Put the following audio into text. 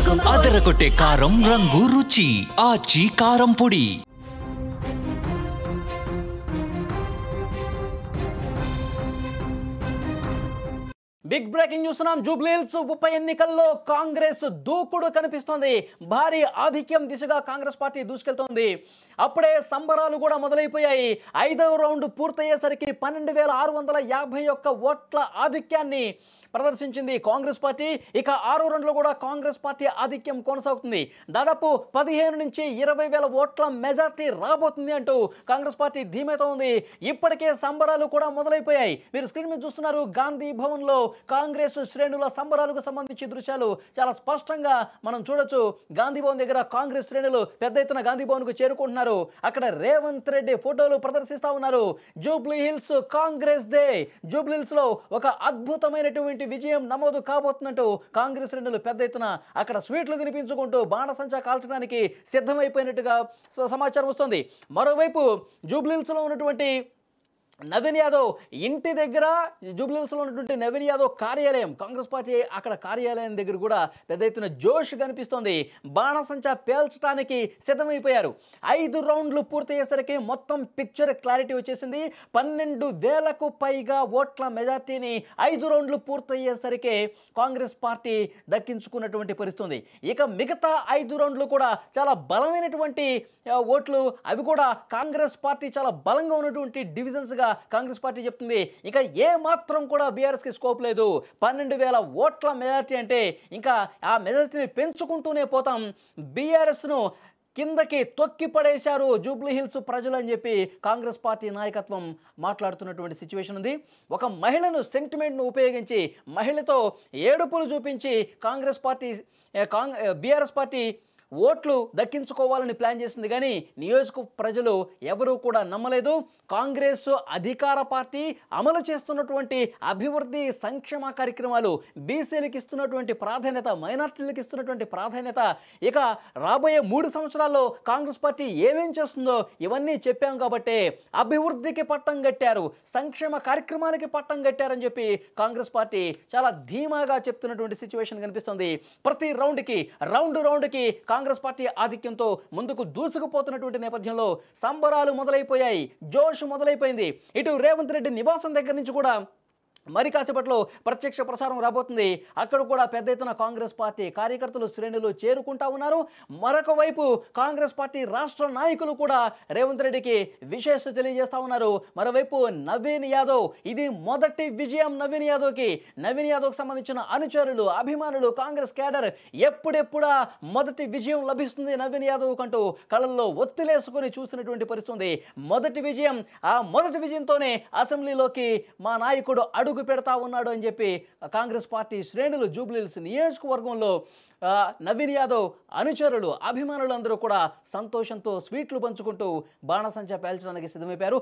అదరగొట్టే కారం రంగు రుచి ఆచి కారం పొడి. బిగ్ బ్రేకింగ్ చూస్తున్నాం. జూబ్లీహిల్స్ ఉప ఎన్నికల్లో కాంగ్రెస్ దూకుడు కనిపిస్తోంది. భారీ ఆధిక్యం దిశగా కాంగ్రెస్ పార్టీ దూసుకెళ్తోంది. అప్పుడే సంబరాలు కూడా మొదలైపోయాయి. 5వ రౌండ్ పూర్తయ్యేసరికి 12,651 ఓట్ల ఆధిక్యాన్ని ప్రదర్శించింది కాంగ్రెస్ పార్టీ. ఇక 6వ రౌండ్లో కూడా కాంగ్రెస్ పార్టీ ఆధిక్యం కొనసాగుతుంది. దాదాపు 15 నుంచి 20,000 ఓట్ల మెజార్టీ రాబోతుంది అంటూ కాంగ్రెస్ పార్టీ ధీమాతో ఉంది. ఇప్పటికే సంబరాలు కూడా మొదలైపోయాయి. మీరు స్క్రీన్ మీద చూస్తున్నారు. గాంధీ భవన్లో కాంగ్రెస్ శ్రేణుల సంబరాలకు సంబంధించి దృశ్యాలు చాలా స్పష్టంగా మనం చూడొచ్చు. గాంధీ భవన్ దగ్గర కాంగ్రెస్ శ్రేణులు పెద్ద ఎత్తున గాంధీ భవన్ కు చేరుకుంటున్నారు. అక్కడ రేవంత్ రెడ్డి ఫోటోలు ప్రదర్శిస్తా ఉన్నారు. జూబ్లీహిల్స్ కాంగ్రెస్ డే. జూబ్లీహిల్స్ లో ఒక అద్భుతమైనటువంటి విజయం నమోదు కాబోతున్నట్టు కాంగ్రెస్ శ్రేణులు పెద్ద ఎత్తున అక్కడ స్వీట్లు తినిపించుకుంటూ బాణసంచా కాల్చడానికి సిద్ధమైపోయినట్టుగా సమాచారం వస్తుంది. మరోవైపు జూబ్లీహిల్స్ లో ఉన్నటువంటి నవీన్ యాదవ్ ఇంటి దగ్గర, జూబ్లీహిల్స్లో ఉన్నటువంటి నవీన్ యాదవ్ కార్యాలయం, కాంగ్రెస్ పార్టీ అక్కడ కార్యాలయం దగ్గర కూడా పెద్ద ఎత్తున జోష్ కనిపిస్తోంది. బాణసంచా పేల్చడానికి సిద్ధమైపోయారు. 5 రౌండ్లు పూర్తయ్యేసరికి మొత్తం పిక్చర్ క్లారిటీ వచ్చేసింది. 12,000కు పైగా ఓట్ల మెజార్టీని 5 రౌండ్లు పూర్తయ్యేసరికి కాంగ్రెస్ పార్టీ దక్కించుకున్నటువంటి పరిస్థితి. ఇక మిగతా 5 రౌండ్లు కూడా చాలా బలమైనటువంటి ఓట్లు. అవి కూడా కాంగ్రెస్ పార్టీ చాలా బలంగా ఉన్నటువంటి డివిజన్స్గా కాంగ్రెస్ పార్టీ చెప్తుంది. ఇక ఏ మాత్రం కూడా బీఆర్ఎస్ కి స్కోప్ లేదు. 12,000 ఓట్ల మెజార్టీ అంటే ఇంకా ఆ మెజార్టీని పెంచుకుంటూనే పోతాం. బీఆర్ఎస్ ను కిందకి తొక్కి పడేశారు జూబ్లీహిల్స్ ప్రజలు అని చెప్పి కాంగ్రెస్ పార్టీ నాయకత్వం మాట్లాడుతున్నటువంటి సిచ్యువేషన్ ఉంది. ఒక మహిళను సెంటిమెంట్ను ఉపయోగించి, మహిళతో ఏడుపులు చూపించి బీఆర్ఎస్ పార్టీ ఓట్లు దక్కించుకోవాలని ప్లాన్ చేసింది. కానీ నియోజక ప్రజలు ఎవరూ కూడా నమ్మలేదు. కాంగ్రెస్ అధికార పార్టీ అమలు చేస్తున్నటువంటి అభివృద్ధి సంక్షేమ కార్యక్రమాలు, బీసీలకు ఇస్తున్నటువంటి ప్రాధాన్యత, మైనార్టీలకు ఇస్తున్నటువంటి ప్రాధాన్యత, ఇక రాబోయే 3 సంవత్సరాల్లో కాంగ్రెస్ పార్టీ ఏమేం చేస్తుందో ఇవన్నీ చెప్పాం కాబట్టి అభివృద్ధికి పట్టం కట్టారు, సంక్షేమ కార్యక్రమాలకి పట్టం కట్టారని చెప్పి కాంగ్రెస్ పార్టీ చాలా ధీమాగా చెప్తున్నటువంటి సిచ్యువేషన్ కనిపిస్తుంది. ప్రతి రౌండ్కి కాంగ్రెస్ పార్టీ ఆధిక్యంతో ముందుకు దూసుకుపోతున్నటువంటి నేపథ్యంలో సంబరాలు మొదలైపోయాయి. జోష్ మొదలైపోయింది. ఇటు రేవంత్ రెడ్డి నివాసం దగ్గర నుంచి కూడా మరి కాసేపట్లో ప్రత్యక్ష ప్రసారం రాబోతుంది. అక్కడ కూడా పెద్ద ఎత్తున కాంగ్రెస్ పార్టీ కార్యకర్తలు, శ్రేణులు చేరుకుంటా ఉన్నారు. మరొక వైపు కాంగ్రెస్ పార్టీ రాష్ట్ర నాయకులు కూడా రేవంత్ రెడ్డికి విశేష తెలియజేస్తా ఉన్నారు. మరోవైపు నవీన్ యాదవ్, ఇది మొదటి విజయం నవీన్ యాదవ్కి సంబంధించిన అనుచరులు, అభిమానులు, కాంగ్రెస్ క్యాడర్ ఎప్పుడెప్పుడా మొదటి విజయం లభిస్తుంది నవీన్ యాదవ్ కంటూ కళ్ళల్లో ఒత్తిలేసుకొని చూస్తున్నటువంటి పరిస్థితి. మొదటి విజయం, ఆ మొదటి విజయంతోనే అసెంబ్లీలోకి మా నాయకుడు అడుగు పెడతా ఉన్నాడు అని చెప్పి కాంగ్రెస్ పార్టీ శ్రేణులు జూబ్లీహిల్స్ నియోజకవర్గంలో నవీన్ యాదవ్ అనుచరులు, అభిమానులు అందరూ కూడా సంతోషంతో స్వీట్లు పంచుకుంటూ బాణసంచా పేల్చడానికి సిద్ధమైపోయారు.